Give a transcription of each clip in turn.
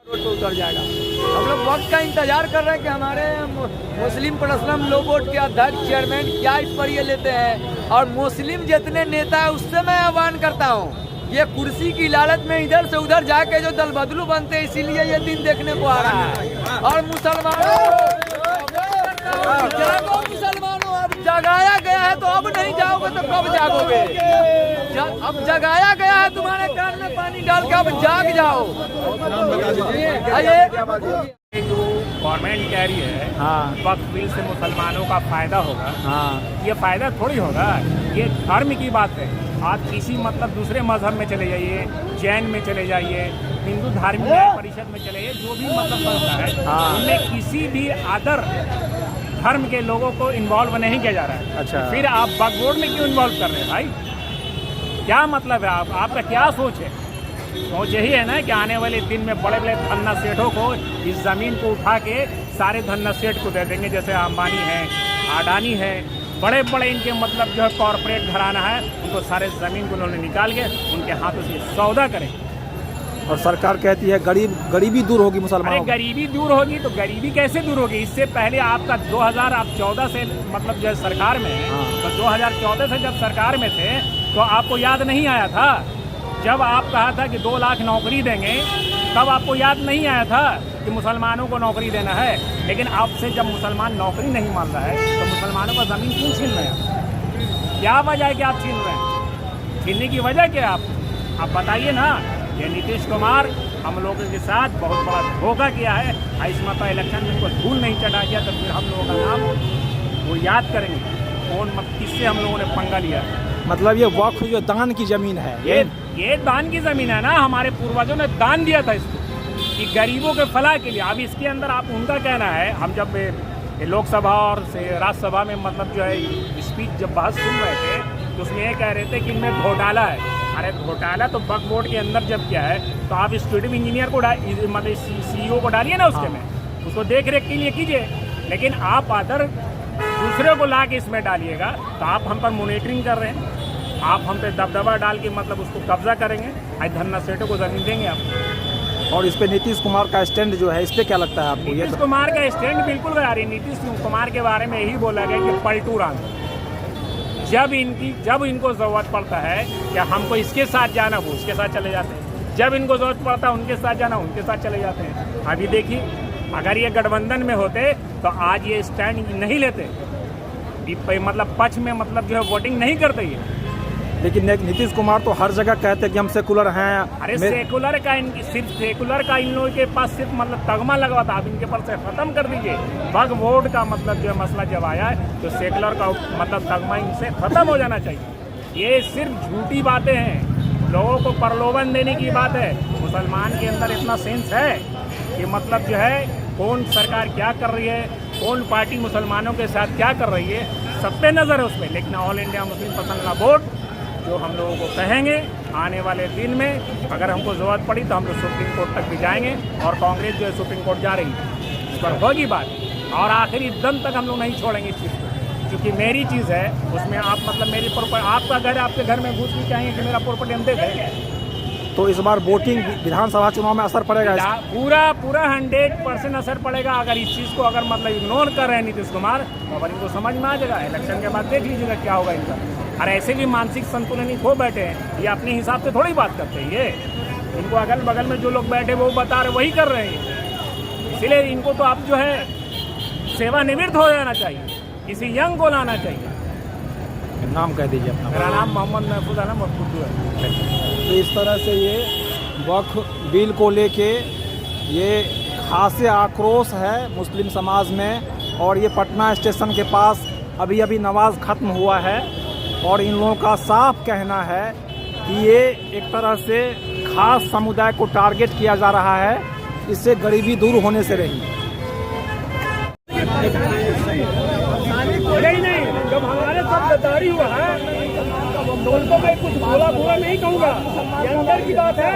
Road पे उतर जाएगा। हम लोग वक्त का इंतजार कर रहे हैं कि हमारे मुस्लिम पर्सनल लॉ बोर्ड के अध्यक्ष चेयरमैन क्या इस पर ये लेते हैं। और मुस्लिम जितने नेता है उससे मैं आह्वान करता हूँ, ये कुर्सी की लालच में इधर से उधर जाके जो दल बदलू बनते हैं, इसीलिए ये दिन देखने को आ रहा है। और मुसलमानों जागो, मुसलमानों अब जगाया गया है तो अब नहीं जाओगे तो कब जागोगे? अब जगाया गया है, तुम्हारे कान में पानी डाल के अब जाग जाओ। जो गवर्नमेंट कह रही है वक्फ बिल से मुसलमानों का फायदा होगा, ये फायदा थोड़ी होगा, ये धर्म की बात है। आप किसी मतलब दूसरे मजहब में चले जाइए, जैन में चले जाइए, हिंदू धार्मिक न्याय परिषद में चले जाइए, जो भी मतलब संस्था है उनमें किसी भी अदर धर्म के लोगों को इन्वॉल्व नहीं किया जा रहा है। अच्छा, फिर आप वक्फ बोर्ड में क्यों इन्वॉल्व कर रहे हैं भाई? क्या मतलब है? आपका क्या सोच है? सोच यही है ना कि आने वाले दिन में बड़े बड़े धन्ना सेठों को इस जमीन को उठा के सारे धन्ना सेठ को दे देंगे, जैसे अंबानी है, अडानी है, बड़े बड़े इनके मतलब जो है कॉरपोरेट घराना है, उनको सारे जमीन को उन्होंने निकाल के उनके हाथों से सौदा करें। और सरकार कहती है गरीबी दूर होगी मुसलमानों। अरे गरीबी दूर होगी तो गरीबी कैसे दूर होगी? इससे पहले आपका 2014 से मतलब जो है सरकार में है, तो 2014 से जब सरकार में थे तो आपको याद नहीं आया था? जब आप कहा था कि 2 लाख नौकरी देंगे, तब आपको याद नहीं आया था कि मुसलमानों को नौकरी देना है? लेकिन आपसे जब मुसलमान नौकरी नहीं मान रहा है तो मुसलमानों का ज़मीन क्यों छीन रहे हैं? क्या वजह है कि आप छीन रहे हैं? छीनने की वजह क्या है? आप बताइए ना। ये नीतीश कुमार हम लोगों के साथ बहुत बड़ा धोखा किया है। इस मतलब इलेक्शन में इनको धूल नहीं चढ़ा दिया तो फिर हम लोगों का नाम वो याद करेंगे कौन किससे हम लोगों ने पंगा लिया। मतलब ये वक्फ जो दान की जमीन है, ये दान की जमीन है ना, हमारे पूर्वजों ने दान दिया था इसको कि गरीबों के फलाह के लिए। अब इसके अंदर आप उनका कहना है, हम जब लोकसभा और राज्यसभा में मतलब जो है स्पीच जब बहस सुन रहे थे तो उसमें ये कह रहे थे कि इनमें घोटाला है। अरे घोटाला तो वक्फ बोर्ड के अंदर जब क्या है तो आप एक्जीक्यूटिव इंजीनियर को मतलब CEO को डालिए ना उसके में, उसको देख रेख के लिए कीजिए। लेकिन आप अदर दूसरे को ला के इसमें डालिएगा तो आप हम पर मॉनिटरिंग कर रहे हैं, आप हम पे दबदबा डाल के मतलब उसको कब्जा करेंगे, आज धन्ना सेठों को जमीन देंगे आप। और इस पे नीतीश कुमार का स्टैंड जो है, इस पे क्या लगता है आपको? नीतीश कुमार का स्टैंड बिल्कुल गलत है। नीतीश कुमार के बारे में यही बोला गया कि पलटू राम, जब इनको जरूरत पड़ता है कि हमको इसके साथ जाना वो उसके साथ चले जाते हैं, जब इनको जरूरत पड़ता है उनके साथ जाना उनके साथ चले जाते हैं। अभी देखिए, अगर ये गठबंधन में होते तो आज ये स्टैंड नहीं लेते, मतलब पक्ष में मतलब जो है वोटिंग नहीं करते ये। लेकिन नीतीश कुमार तो हर जगह कहते हैं कि हम सेकुलर हैं। अरे सेकुलर का सिर्फ सेकुलर का इन लोगों के पास सिर्फ मतलब तगमा लगा था, आप इनके पर से खत्म कर दीजिए। वक्फ बोर्ड का मतलब जो है मसला जब आया है तो सेकुलर का मतलब तगमा इनसे खत्म हो जाना चाहिए। ये सिर्फ झूठी बातें हैं, लोगों को प्रलोभन देने की बात है। मुसलमान के अंदर इतना सेंस है कि मतलब जो है कौन सरकार क्या कर रही है, कौन पार्टी मुसलमानों के साथ क्या कर रही है, सब पे नज़र है उसमें। लेकिन all India Muslim personal law board जो हम लोगों को कहेंगे आने वाले दिन में अगर हमको ज़रूरत पड़ी तो हम लोग सुप्रीम कोर्ट तक भी जाएंगे, और कांग्रेस जो है सुप्रीम कोर्ट जा रही है, इस पर होगी बात, और आखिरी दम तक हम लोग नहीं छोड़ेंगे इस चीज़ को। क्योंकि मेरी चीज़ है, उसमें आप मतलब मेरी प्रॉपर्टी, आपका घर है, आपके घर में घुस भी चाहेंगे कि मेरा प्रॉपर्टी हम दे दें। तो इस बार वोटिंग विधानसभा चुनाव में असर पड़ेगा? पूरा 100% असर पड़ेगा। अगर इस चीज़ को अगर मतलब इग्नोर कर रहे हैं नीतीश कुमार तो अगर इनको समझ में आ जाएगा, इलेक्शन के बाद देख लीजिएगा क्या होगा इनका। और ऐसे भी मानसिक संतुलन ही खो बैठे हैं, ये अपने हिसाब से थोड़ी बात करते हैं। ये इनको अगल बगल में जो लोग बैठे वो बता रहे वही कर रहे हैं। इसीलिए इनको तो अब जो है सेवानिवृत्त हो जाना चाहिए, किसी यंग को लाना चाहिए। नाम कह दीजिए अपना। मेरा नाम मोहम्मद महफूज आलम मफूदू है। तो इस तरह से ये वक्फ बिल को लेके ये खासे आक्रोश है मुस्लिम समाज में। और ये पटना स्टेशन के पास अभी नमाज ख़त्म हुआ है और इन लोगों का साफ कहना है कि ये एक तरह से खास समुदाय को टारगेट किया जा रहा है, इससे गरीबी दूर होने से रही। नहीं, जब हमारे साथ गद्दारी हुआ है तो उनको मैं कुछ बुरा नहीं कहूँगा, ये अंदर की बात है।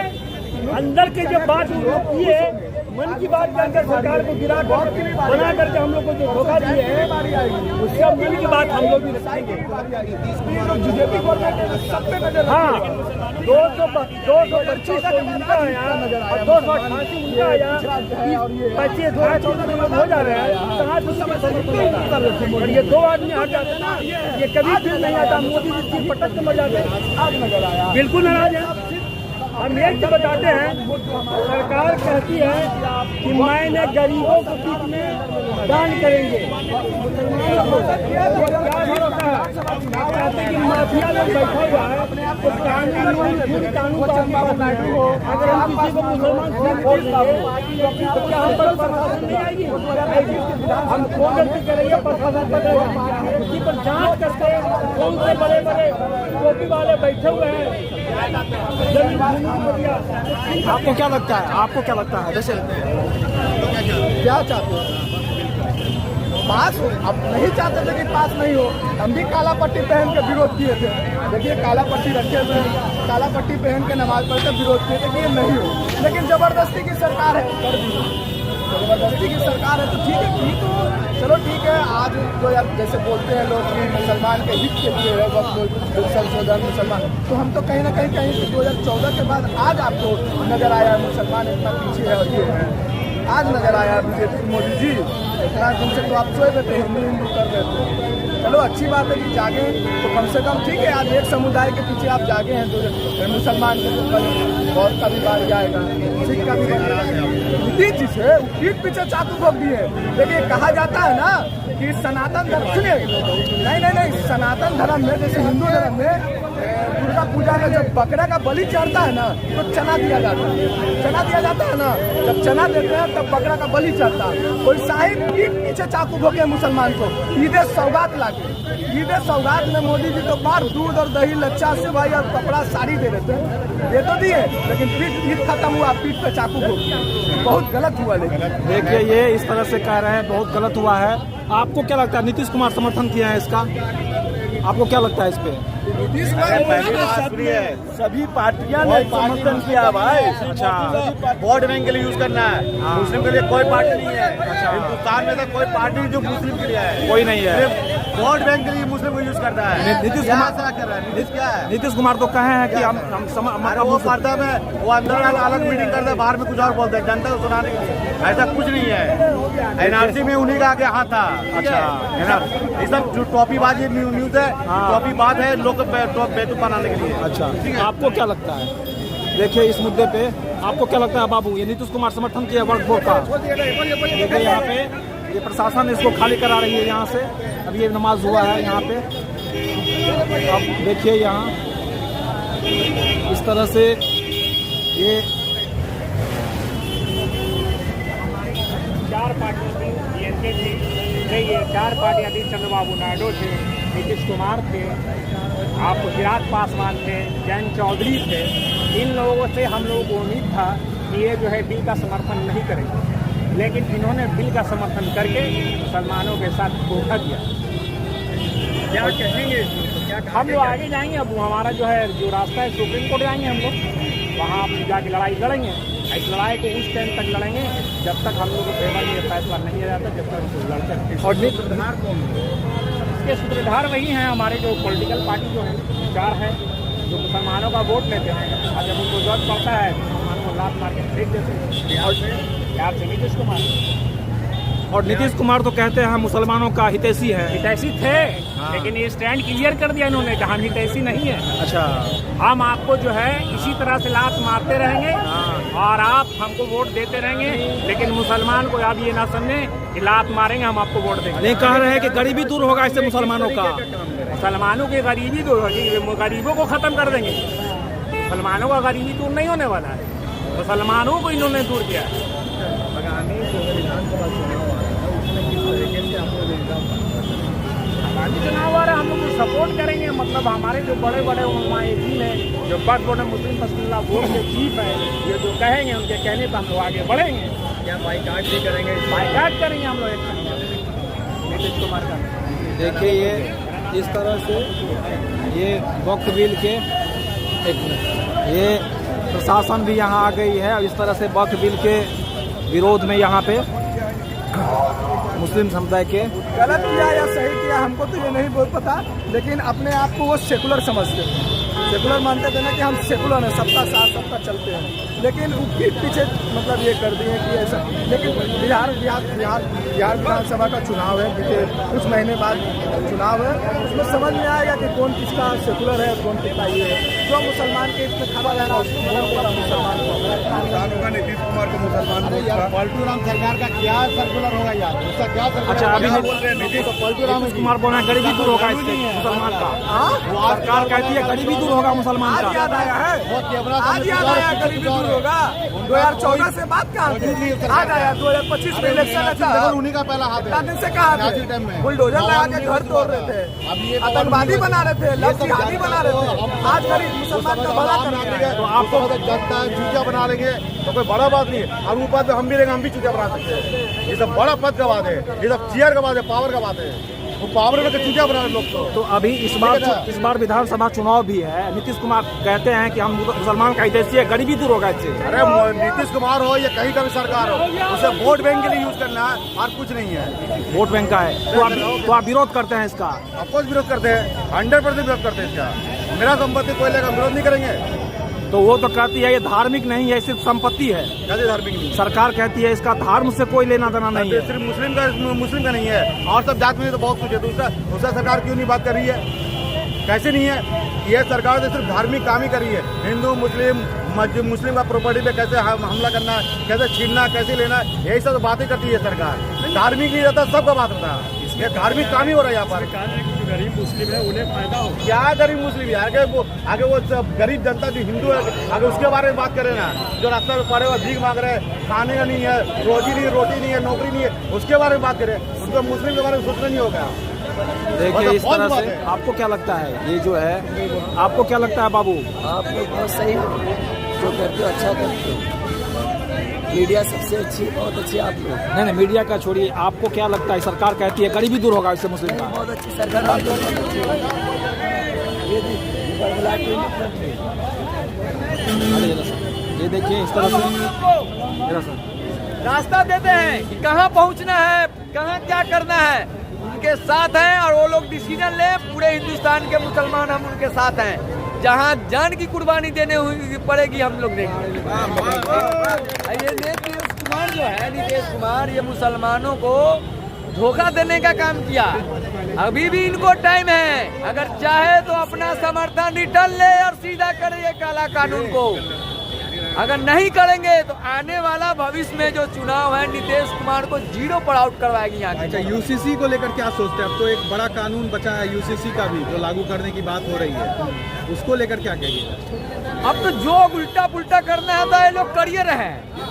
अंदर के जो बात की है, मन की बात करके सरकार को गिरा कर बना करके हम लोग को जो धोखा दिए हैं, उसका मन की बात हम लोग भी रखेंगे। हाँ, 225 उनका है यहाँ और 288 उनका है यहाँ, 25 हो जा रहे हैं। कहाँ और ये दो आदमी हट जाते हैं ना, ये कभी भी नहीं आता। मोदी जी की पटक के मर जाते हैं, आज नजर आया, बिल्कुल नाराज है। हम एक चीज बताते हैं, सरकार कहती है कि मैंने गरीबों के बीच में दान करेंगे। कहते कि माफिया लोग बैठा हुआ है, तो अगर हम किसी को मुसलमान वोट देंगे तो क्या हम पर प्रशासन नहीं आएगी? हम कौन गलती करेंगे, प्रशासन पकड़ेगा। उसी पर जांच करते कौन से बड़े बड़े टोपी वाले बैठे हुए हैं। आपको क्या लगता है, आपको क्या लगता है, जैसे क्या चाहते हो? पास हो? अब नहीं चाहते थे कि पास नहीं हो। हम भी काला पट्टी पहन के विरोध किए थे। देखिए काला पट्टी रखे थे, काला पट्टी पहन के नमाज पढ़ते विरोध किए थे कि ये नहीं हो। लेकिन जबरदस्ती की सरकार है, कर दी। जबरदस्ती की सरकार है तो ठीक है, ठीक हो, चलो ठीक है। आज जो यार जैसे बोलते हैं लोग कि मुसलमान के हित के लिए है वक्त संशोधन मुसलमान, तो हम तो कहीं ना कहीं 2014 के बाद आज आपको नजर आया है मुसलमान इतना पीछे है और ये है। आज नजर आया बीजेपी मोदी जी, इतना दिन से तो आप सोए रहते हिंदू कर रहे थे। चलो अच्छी बात है कि जागे, तो कम से कम ठीक है। आज एक समुदाय के पीछे आप जागे हैं, तो मुसलमान के तो बौद्ध का भी बाढ़ जाएगा, सिख का भी नीतीश जी से पीठ पीछे चाकू भोग दिए। देखिए कहा जाता है ना कि सनातन धर्म, सुनिए, नहीं, सनातन धर्म में जैसे हिंदू धर्म में दुर्गा पूजा में जब बकरा का बलि चढ़ता है ना, तो चना दिया जाता है। चना दिया जाता है ना, जब चना देते हैं तब बकरा का बलि चढ़ता है। कोई साहिब पीठ पीछे चाकू भोगे मुसलमान को, ईद सौगात लाके। ईद सौगात में मोदी जी तो बार दूध और दही लच्छा सेवाई और कपड़ा साड़ी दे देते हैं, ये तो दिए, लेकिन ईद खत्म हुआ, पीठ पे चाकू भोग, बहुत गलत हुआ। लेकिन देखिए ये इस तरह से कह रहे हैं, बहुत गलत हुआ है। आपको क्या लगता है, नीतीश कुमार समर्थन किया है इसका, आपको क्या लगता है इस पे? नीतीश कुमार सभी पार्टियां ने समर्थन किया भाई। अच्छा, वोट बैंक के लिए यूज करना है, मुस्लिम के लिए कोई पार्टी नहीं है। हिंदुस्तान में तो कोई पार्टी जो मुस्लिम के लिए है कोई नहीं है। वोट बैंक के लिए मुस्लिम को यूज करता है। नीतीश क्या कुमार कर रहा है? नीतीश क्या है? नीतीश कुमार तो कहे हैं कि हम अरे वो करता है, वो अंदर अलग मीटिंग करता है, बाहर में कुछ और बोलते हैं जनता को सुनाने के लिए। ऐसा कुछ नहीं है। एनआरसी में उन्हीं का आगे हाथ था। अच्छा, ये सब जो टॉपीबाजी न्यूज है, टॉपी बात है, लोग बेवकूफ बनाने के लिए। अच्छा, आपको क्या लगता है? देखिए इस मुद्दे पे आपको क्या लगता है बाबू, ये नीतीश कुमार समर्थन किया वक्फ बोर्ड का? देखिए यहाँ पे ये प्रशासन इसको खाली करा रही है यहाँ से। अब ये नमाज हुआ है यहाँ पे, अब देखिए यहाँ इस तरह से ये 4 पार्टियों थी, डीएमके थी, ये 4 पार्टियां थी। चंद्रबाबू नायडू थे, नीतीश कुमार थे, आपको चिराग पासवान थे, जयंत चौधरी थे। इन लोगों से हम लोगों को उम्मीद था कि ये जो है बिल का समर्थन नहीं करेंगे, लेकिन इन्होंने बिल का समर्थन करके मुसलमानों के साथ धोखा दिया। क्या कहेंगे? हम लोग आगे जाएंगे। अब हमारा जो है जो रास्ता है, सुप्रीम कोर्ट जाएंगे हम लोग, वहाँ जाके लड़ाई लड़ेंगे। इस लड़ाई को उस टाइम तक लड़ेंगे जब तक हम लोग को फेवर में फैसला नहीं आ जाता, जब तक हम लड़ते हैं। और इसके सूत्रधार वही हैं हमारे जो पॉलिटिकल पार्टी जो है 4 है, जो मुसलमानों का वोट लेते हैं, और जब उनको जरूरत पड़ता है मुसलमानों को लात मार के फेंक देते हैं। बिहार से नीतीश कुमार, और नीतीश कुमार तो कहते हैं हम मुसलमानों का हितैषी है। हितैषी थे, लेकिन ये स्टैंड क्लियर कर दिया इन्होंने कि हम हितैषी नहीं है। अच्छा, हम आपको जो है इसी तरह से लात मारते रहेंगे और आप हमको वोट देते रहेंगे, लेकिन मुसलमान को आप ये ना समझे कि लात मारेंगे हम आपको वोट देंगे। नहीं, कह रहे हैं कि गरीबी दूर होगा इससे मुसलमानों का। मुसलमानों की गरीबी दूर होगी, गरीबों को खत्म कर देंगे। मुसलमानों का गरीबी दूर नहीं होने वाला है, मुसलमानों को इन्होंने दूर किया है। आगामी चुनाव आ रहा है, हम लोग सपोर्ट करेंगे। मतलब हमारे जो बड़े बड़े उलमा-ए-दीन है, जो वक्फ बोर्ड मुस्लिम फैसला बोर्ड के चीफ है, ये जो कहेंगे उनके कहने पर हम लोग आगे बढ़ेंगे। क्या बाइकाट भी करेंगे? बाइकाट करेंगे हम लोग नीतीश कुमार का। देखिए ये इस तरह से ये वक्फ बिल के प्रशासन भी यहाँ आ गई है और इस तरह से वक्फ बिल के विरोध में यहाँ पे मुस्लिम समुदाय के गलत किया या सही किया हमको तो ये नहीं बहुत पता, लेकिन अपने आप को वो सेकुलर समझते हैं, सेकुलर मानते थे ना कि हम सेकुलर हैं, सबका साथ सबका चलते हैं, लेकिन पीठ पीछे मतलब ये कर दिए कि ऐसा। लेकिन बिहार विधानसभा का चुनाव है, बीते कुछ महीने बाद चुनाव है, उसमें समझ में आएगा कि कौन किसका सेकुलर है, कौन किसका ये है। जो मुसलमान के इसमें खबर है ना उसको मुसलमान होगा नीतीश कुमार को मुसलमान पलटू राम सरकार का क्या सर्कुलर होगा यार, उसका क्या सर्कुलर? अच्छा, अभी नीतीश पलटू राम कुमार बोल रहे हैं गरीबी दूर होगा इससे मुसलमान का। सरकार कहती है गरीबी दूर होगा मुसलमान आज का। याद आया है, आज याद आया गरीबी दूर होगा। 2014 से बात कहाँ थी, आज आया 2025 में इलेक्शन था, उन्हीं का पहला हाथ दिन से कहा थे बुलडोजर लगा के घर तोड़ रहे थे, आतंकवादी बना रहे थे, लव जिहादी बना रहे थे। आज गरीब मुसलमान का भला करेंगे तो आपको जनता चूतिया बना लेंगे तो कोई बड़ा बात नहीं है, और ऊपर हम भी रहेंगे, हम भी चूतिया बना सकते हैं। ये सब बड़ा पद का बात है, ये सब चेयर का बात है, पावर का बात है। वो पावर में चूतिया बना रहे लोग। तो अभी इस बार विधानसभा चुनाव भी है, नीतीश कुमार कहते हैं कि हम मुसलमान का हितैषी है, गरीबी दूर होगा इससे। अरे नीतीश कुमार हो या कहीं का भी सरकार हो, उसे वोट बैंक के लिए यूज करना है और कुछ नहीं है। वोट बैंक का है तो आप विरोध करते हैं इसका? ऑफकोर्स विरोध करते हैं, 100% विरोध करते हैं इसका। मेरा संपत्ति कोई लेगा, विरोध नहीं करेंगे। तो वो तो कहती है ये धार्मिक नहीं है, सिर्फ संपत्ति है। कैसे धार्मिक नहीं? सरकार कहती है इसका धर्म से कोई लेना देना नहीं है। सिर्फ मुस्लिम का नहीं है, और सब जात में तो बहुत कुछ है। तो उसका सरकार क्यों नहीं बात कर रही है? कैसे नहीं है? ये सरकार तो सिर्फ धार्मिक काम ही कर रही है। हिंदू मुस्लिम का प्रॉपर्टी पे कैसे हमला करना, कैसे छीनना, कैसे लेना, यही सब बातें करती है सरकार। धार्मिक नहीं रहता, सबका बात होता है। ये धार्मिक काम ही हो रहा है यहाँ पर। गरीब मुस्लिम है उन्हें फायदा हो, क्या गरीब मुस्लिम है? आगे वो गरीब जनता जो हिंदू है, आगे उसके बारे में बात करें ना। जो रास्ते में पड़े हुए भीख मांग रहे हैं, खाने का नहीं है, रोजी नहीं है, नौकरी नहीं है, उसके बारे में बात करें। उनको मुस्लिम के बारे में सोचना नहीं होगा। देखिए इस तरह से आपको क्या लगता है, ये जो है आपको क्या लगता है बाबू? आप लोग बहुत सही जो करते हो, अच्छा करते हो। मीडिया सबसे अच्छी, बहुत अच्छी आप लोग। नहीं मीडिया का छोड़िए, आपको क्या लगता है? सरकार कहती है गरीबी दूर होगा इससे मुस्लिम का। बहुत अच्छी सरकार, आप लोग बहुत अच्छी। ये देखिए इस तरह से रास्ता देते हैं कि कहाँ पहुँचना है, कहाँ क्या करना है, उनके साथ हैं और वो लोग डिसीजन ले। पूरे हिंदुस्तान के मुसलमान हम उनके साथ हैं। जहाँ जान की कुर्बानी देने हुई पड़ेगी हम लोग देंगे। ये नीतीश कुमार जो है, नीतीश कुमार ये मुसलमानों को धोखा देने का काम किया। अभी भी इनको टाइम है, अगर चाहे तो अपना समर्थन रिटर्न ले और सीधा करे ये काला कानून को। अगर नहीं करेंगे तो आने वाला भविष्य में जो चुनाव है नीतीश कुमार को 0 पर आउट करवाएगी यहाँ। अच्छा, यूसीसी को लेकर क्या सोचते हैं? अब तो एक बड़ा कानून बचा है यूसीसी का भी, जो लागू करने की बात हो रही है, उसको लेकर क्या कहेंगे? अब तो जो उल्टा पुल्टा करना है तो ये लोग करिए रहे।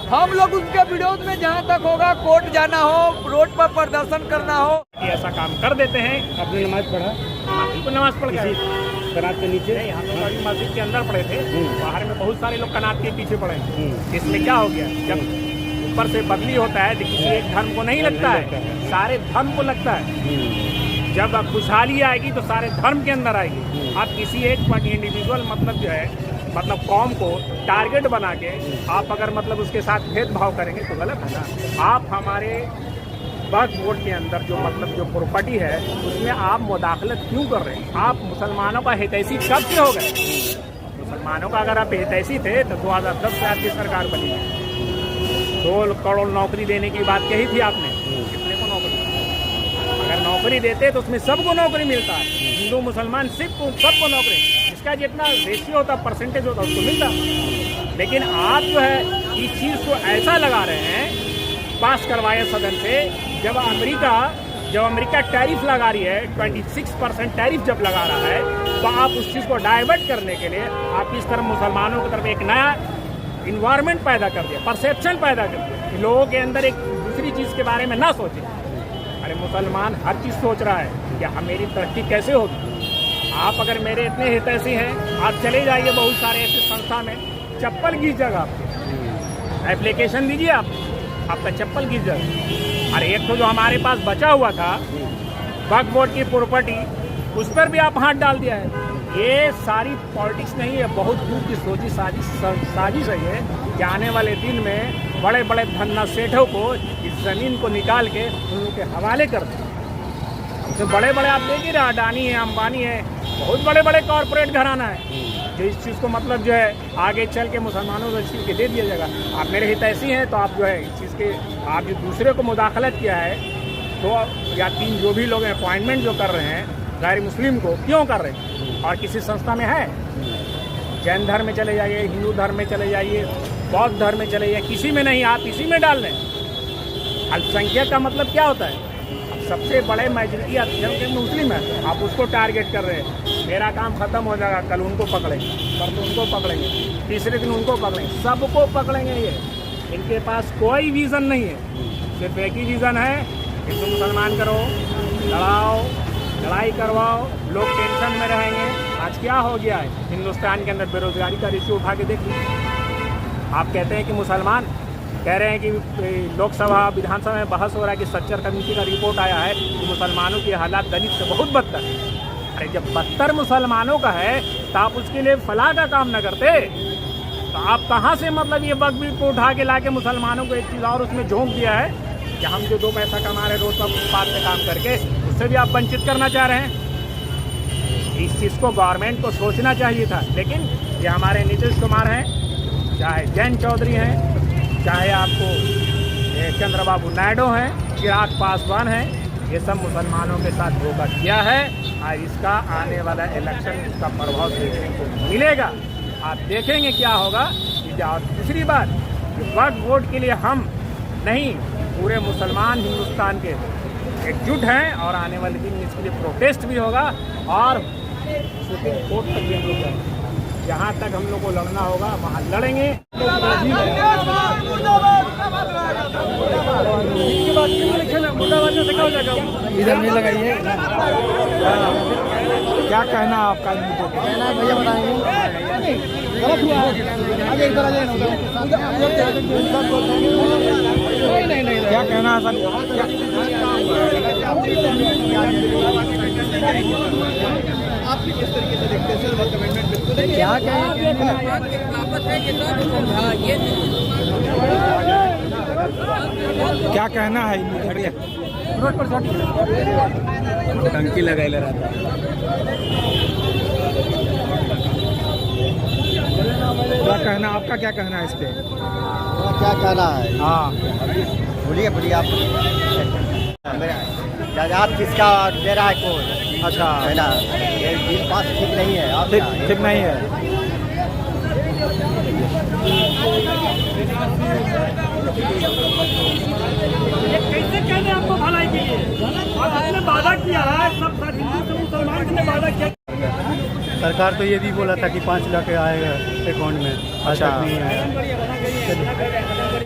हम लोग उनके विरोध में जहाँ तक होगा, कोर्ट जाना हो, रोड पर प्रदर्शन करना हो, ऐसा काम कर देते हैं। आपने नमाज पढ़ा? बिल्कुल नमाज पढ़ गए, कनात के नीचे? यहाँ तो अभी मस्जिद के अंदर पड़े थे, बाहर में बहुत सारे लोग कनात के पीछे पड़े। इसमें क्या हो गया, जब ऊपर से बदली होता है तो किसी एक धर्म को नहीं लगता है, सारे धर्म को लगता है। जब खुशहाली आएगी तो सारे धर्म के अंदर आएगी। आप किसी एक इंडिविजुअल मतलब जो है, मतलब कौम को टारगेट बना के आप अगर मतलब उसके साथ भेदभाव करेंगे तो गलत है ना। आप हमारे वक्फ बोर्ड के अंदर जो मतलब जो प्रॉपर्टी है उसमें आप मुदाखलत क्यों कर रहे हैं? आप मुसलमानों का हितैषी कब से हो गए? मुसलमानों का अगर आप हितैषी थे तो 2010 से आपकी सरकार बनी है। 2 करोड़ नौकरी देने की बात कही थी आपने, कितने को नौकरी? अगर नौकरी देते तो उसमें सबको नौकरी मिलता है, हिंदू मुसलमान सबको नौकरी, इसका जितना रेशियो होता, परसेंटेज होता उसको मिलता। लेकिन आप जो है इस चीज़ को ऐसा लगा रहे हैं, पास करवाए सदन से। जब अमेरिका टैरिफ लगा रही है, 26% टैरिफ जब लगा रहा है, तो आप उस चीज़ को डाइवर्ट करने के लिए आप इस तरफ मुसलमानों की तरफ एक नया इन्वायरमेंट पैदा कर दिया, परसेप्शन पैदा कर दिया कि लोगों के अंदर एक दूसरी चीज़ के बारे में ना सोचें। अरे मुसलमान हर चीज़ सोच रहा है कि हाँ मेरी तरक्की कैसे होगी। आप अगर मेरे इतने हितैषी हैं, आप चले जाइए बहुत सारे ऐसे संस्था में, चप्पल गिर जाएगा आपको, एप्लीकेशन दीजिए आपका चप्पल गिर जाएगा। और एक तो जो हमारे पास बचा हुआ था वक्फ बोर्ड की प्रॉपर्टी, उस पर भी आप हाथ डाल दिया है। ये सारी पॉलिटिक्स नहीं है, बहुत दूर की सोची साजिश है ये कि आने वाले दिन में बड़े बड़े धन्ना सेठों को इस ज़मीन को निकाल के उन लोगों के हवाले कर दें। तो बड़े बड़े आप देखिए ना, अडानी है, अंबानी है, बहुत बड़े बड़े कॉरपोरेट घराना है जो इस चीज़ को मतलब जो है आगे चल के मुसलमानों को इस चीज़ के दे दिया जाएगा। आप मेरे हितैषी हैं तो आप जो है इस चीज़ के आप जो दूसरे को मुदाखलत किया है 2 या 3 जो भी लोग अपॉइंटमेंट जो कर रहे हैं गैर मुस्लिम को क्यों कर रहे हैं, और किसी संस्था में है? जैन धर्म में चले जाइए, हिंदू धर्म में चले जाइए, बौद्ध धर्म में चले जाइए, किसी में नहीं, आप इसी में डाल रहे हैं। अल्पसंख्यक का मतलब क्या होता है? सबसे बड़े मेजॉरिटी अल्पसंख्यक मुस्लिम है, आप उसको टारगेट कर रहे हैं। मेरा काम खत्म हो जाएगा, कल उनको पकड़ेंगे, परसों उनको पकड़ेंगे, तीसरे दिन उनको पकड़ेंगे, सबको पकड़ेंगे। ये इनके पास कोई विज़न नहीं है, सिर्फ एक ही विज़न है, हिंदू मुसलमान करो, लड़ाओ, लड़ाई करवाओ, लोग टेंशन में रहेंगे। आज क्या हो गया है हिंदुस्तान के अंदर? बेरोजगारी का रेशियो उठा के देख लीजिए। आप कहते हैं कि मुसलमान कह रहे हैं कि लोकसभा विधानसभा में बहस हो रहा है कि सच्चर कमेटी का रिपोर्ट आया है कि मुसलमानों की हालात दलित से बहुत बदतर है। अरे जब बदतर मुसलमानों का है तो आप उसके लिए फलाह का काम न करते, तो आप कहाँ से मतलब ये वक्त बिल को उठा के ला के मुसलमानों को एक चीज़ और उसमें झोंक दिया है कि हम जो 2 पैसा कमा रहे हैं रोज का फुटपाथ पे काम करके, उससे भी आप वंचित करना चाह रहे हैं। इस चीज़ को गवर्नमेंट को सोचना चाहिए था, लेकिन ये हमारे नीतीश कुमार हैं, चाहे जयंत चौधरी हैं, चाहे आपको चंद्रबाबू नायडू हैं, चिराग पासवान हैं, ये सब मुसलमानों के साथ धोखा किया है। और इसका आने वाला इलेक्शन इसका प्रभाव देखने को मिलेगा। आप देखेंगे क्या होगा। और दूसरी बात, वक्फ बोर्ड के लिए हम नहीं, पूरे मुसलमान हिंदुस्तान के एकजुट हैं और आने वाले दिन इसके लिए प्रोटेस्ट भी होगा और सुप्रीम कोर्ट तक भी हम लोग जाएंगे। जहाँ तक हम लोग को लड़ना होगा वहाँ लड़ेंगे। इधर नहीं लगाइए। क्या कहना आपका इन मुद्दों पे? भैया बताएंगे गलत हुआ है, आगे इधर आ जाए। नहीं क्या कहना है सर? आप किस तरीके से देखते हैं सर कमेंटमेंट? बिल्कुल क्या कहें, क्या कहना है इन मुद्दों पे? टंकी लगाए ले रहा था। क्या कहना, आपका क्या कहना है इस पे? क्या कहना है? हाँ बोलिए बोलिए आप। जजात किसका दे रहा है कोई? अच्छा, है ना, ये बिल पास ठीक नहीं है। आप ठीक नहीं है। कैसे कहने आपको भलाई के लिए? आपने वादा किया है, सब हिंदू से मुसलमान ने वादा किया। सरकार तो ये भी बोला था कि 5 लाख आएगा अकाउंट में, अच्छा। नहीं आया।